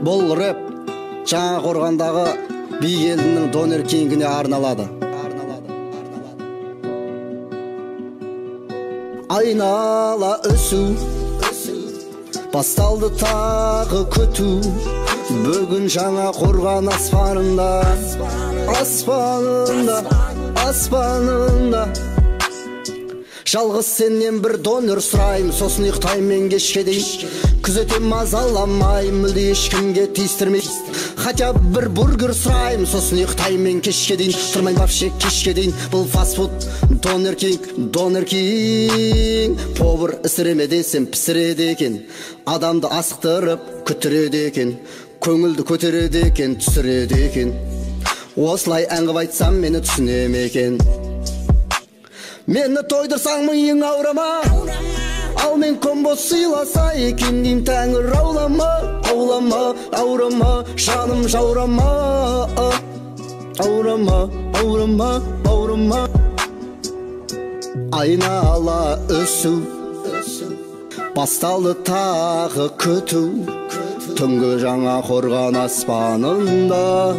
Бұл рэп жаңа қорғандағы би елінің Донер Кингіне арналады. Айнала өсу, басталды тағы күту. Бүгін жаңа қорған аспанында жалғыз сенен бір донор сұрайым, сосын ұйықтаймын кешке дейін. Күзетем мазаламай, мүлде ешкімге тиістірмей. Хотя бір бургер сұрайым, сосын ұйықтаймын кешке дейін. Тұрмайым вообще кешке дейін. Бұл фастфуд Донер Кинг. Повар ісіреме десем пісіреді екен. Адамды асықтырып күтіреді екен. Көңілді көтереді екен, түсіреді екен. Осылай әңгіп айтсам мені түсінем екен. Мені тойдырсаң миың аурама, ал мен комбо сыйласа екен дейм. Тәңір аурама, жаным жаурама. Аурама. Айнала өсу, басталды тағы күту. Түнгі жаңа қорған аспанында